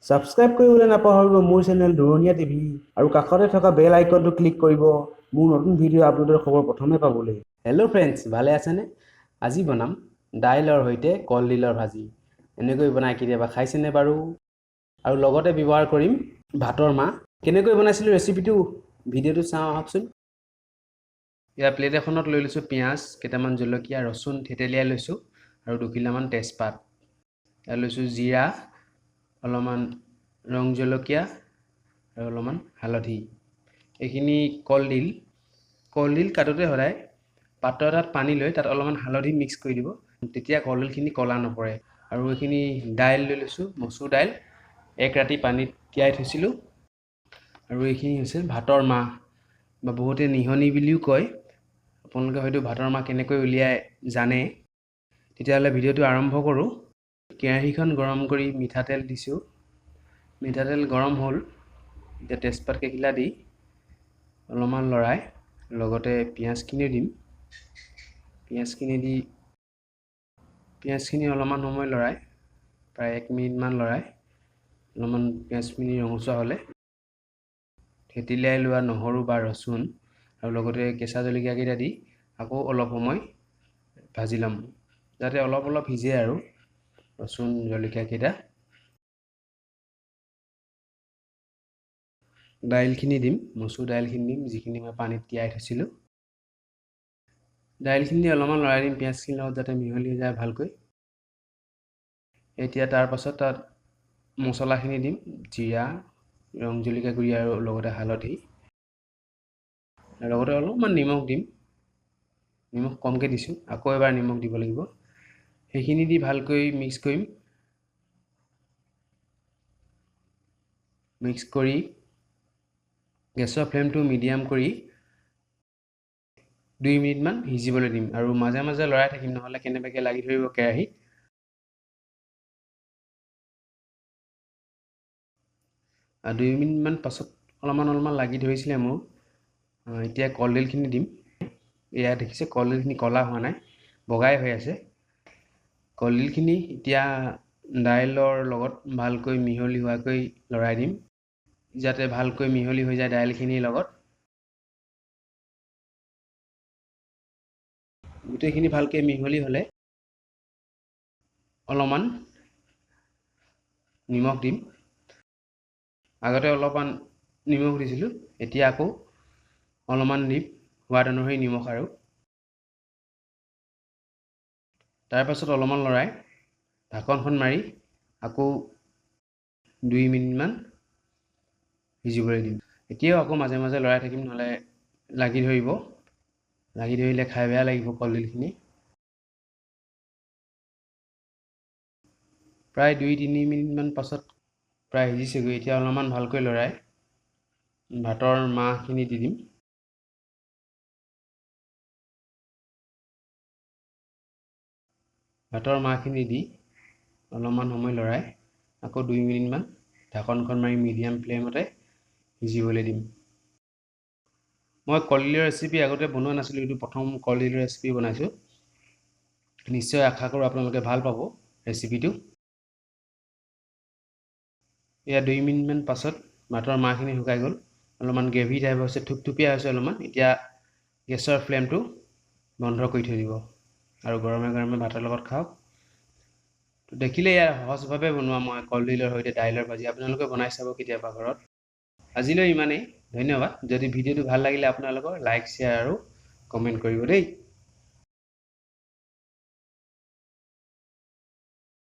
Subscribe কৰিবলৈ নাপাহৰিব মোৰ চেনেল দুৰণীয়া টিভি আৰু কাষতে থকা বেল আইকনটো ক্লিক কৰিব মোৰ নতুন ভিডিঅ' আপলোডৰ খবৰ প্ৰথমে পাবলৈ। হেল্ল' ফ্ৰেণ্ডছ, ভালে আছেনে? আজি বনাম দাইলৰ সৈতে কলডিলৰ ভাজি। এনেকৈ বনাই কেতিয়াবা খাইছেনে বাৰু? আৰু লগতে ব্যৱহাৰ কৰিম ভাতৰ মাহ। কেনেকৈ বনাইছিলোঁ ৰেচিপিটো ভিডিঅ'টো চাওঁ আহকচোন। ইয়াৰ প্লেট এখনত লৈ লৈছোঁ পিঁয়াজ, কেইটামান জলকীয়া, ৰচুন থেতেলিয়াই লৈছোঁ আৰু 2 কিলোমান তেজপাত। ইয়াত লৈছোঁ জিৰা, অলপমান ৰং জলকীয়া আৰু অলপমান হালধি। এইখিনি কলডিল কাটোতে সদায় পাত্ৰ এটাত পানী লৈ তাত অলপমান হালধি মিক্স কৰি দিব, তেতিয়া কলডিলখিনি ক'লা নপৰে। আৰু এইখিনি দাইল লৈ লৈছোঁ, মচুৰ দাইল 1 ৰাতি পানীত তিয়াই থৈছিলোঁ। আৰু এইখিনি হৈছে ভাতৰ মাহ বা বহুতে নিহনি বুলিও কয়। আপোনালোকে হয়তো ভাতৰ মাহ কেনেকৈ উলিয়াই জানে। তেতিয়াহ'লে ভিডিঅ'টো আৰম্ভ কৰোঁ। কেৰাহীখন গৰম কৰি মিঠাতেল দিছোঁ। মিঠাতেল গৰম হ'ল, এতিয়া তেজপাত কেইখিলা দি অলপমান লৰাই লগতে পিঁয়াজখিনিও দিম। পিঁয়াজখিনি অলপমান সময় লৰাই, প্ৰায় 1 মিনিটমান লৰাই অলপমান পিঁয়াজখিনি ৰঙচুৱা হ'লে থেতেলিয়াই লোৱা নহৰু বা ৰচুন আৰু লগতে কেঁচা জলকীয়াকেইটা দি আকৌ অলপ সময় ভাজি ল'ম, যাতে অলপ সিজে আৰু ৰচুন জলকীয়াকেইটা। দাইলখিনি দিম, মচুৰ দাইলখিনি দিম, যিখিনি মই পানীত তিয়াই থৈছিলোঁ। দাইলখিনি অলপমান লৰাই দিম পিঁয়াজখিনিৰ লগত, যাতে মিহলি হৈ যায় ভালকৈ। এতিয়া তাৰ পাছত তাত মছলাখিনি দিম, জিৰা, ৰং জলকীয়া গুড়ি আৰু লগতে হালধি। লগতে অলপমান নিমখ দিম, নিমখ কমকৈ দিছোঁ, আকৌ এবাৰ নিমখ দিব লাগিব। সেইখিনি দি ভালকৈ মিক্স কৰিম। মিক্স কৰি গেছৰ ফ্লেমটো মিডিয়াম কৰি 2 মিনিটমান সিজিবলৈ দিম আৰু মাজে মাজে লৰাই থাকিম, নহ'লে কেনেবাকৈ লাগি ধৰিব কেৰাহীত। 2 মিনিটমান পাছত অলপমান লাগি ধৰিছিলে মোৰ। এতিয়া কলডিলখিনি দিম। এয়া দেখিছে কলডিলখিনি ক'লা হোৱা নাই, বগাই হৈ আছে। কলডিলখিনি এতিয়া দাইলৰ লগত ভালকৈ মিহলি হোৱাকৈ লৰাই দিম, যাতে ভালকৈ মিহলি হৈ যায় দাইলখিনিৰ লগত। গোটেইখিনি ভালকৈ মিহলি হ'লে অলপমান নিমখ দিম। আগতে অলপমান নিমখ দিছিলোঁ, এতিয়া আকৌ অলপমান দিম, সোৱাদ অনুসৰি নিমখ আৰু। তাৰপাছত অলপমান লৰাই ঢাকনখন মাৰি আকৌ 2 মিনিটমান সিজিবলৈ দিম। এতিয়াও আকৌ মাজে মাজে লৰাই থাকিম, নহ'লে লাগি ধৰিব। লাগি ধৰিলে খাই বেয়া লাগিব কলডিলখিনি। প্ৰায় 2-3 মিনিটমান পাছত প্ৰায় সিজিছেগৈ। এতিয়া অলপমান ভালকৈ লৰাই ভাতৰ মাহখিনি দি দিম। ভাতৰ মাহখিনি দি অলপমান সময় লৰাই আকৌ 2 মিনিটমান ঢাকনখন মাৰি মিডিয়াম ফ্লেমতে সিজিবলৈ দিম। মই কলডিলৰ ৰেচিপি আগতে বনোৱা নাছিলোঁ, এইটো প্ৰথম কলডিলৰ ৰেচিপি বনাইছোঁ। নিশ্চয় আশা কৰোঁ আপোনালোকে ভাল পাব ৰেচিপিটো। এয়া 2 মিনিটমান পাছত ভাতৰ মাহখিনি শুকাই গ'ল, অলপমান গ্ৰেভি টাইপ হৈছে, থুপথুপীয়া হৈছে অলপমান। এতিয়া গেছৰ ফ্লেমটো বন্ধ কৰি থৈ দিব আৰু গৰমে গৰমে ভাতৰ লগত খাওক। দেখিলে ইয়াৰ সহজভাৱে বনোৱা মই কলডিলৰ সৈতে দাইলৰ ভাজি, আপোনালোকে বনাই চাব কেতিয়াবা ঘৰত। আজিলৈ ইমানেই, ধন্যবাদ। যদি ভিডিঅ'টো ভাল লাগিলে আপোনালোকৰ লাইক, শ্বেয়াৰ আৰু কমেণ্ট কৰিব দেই।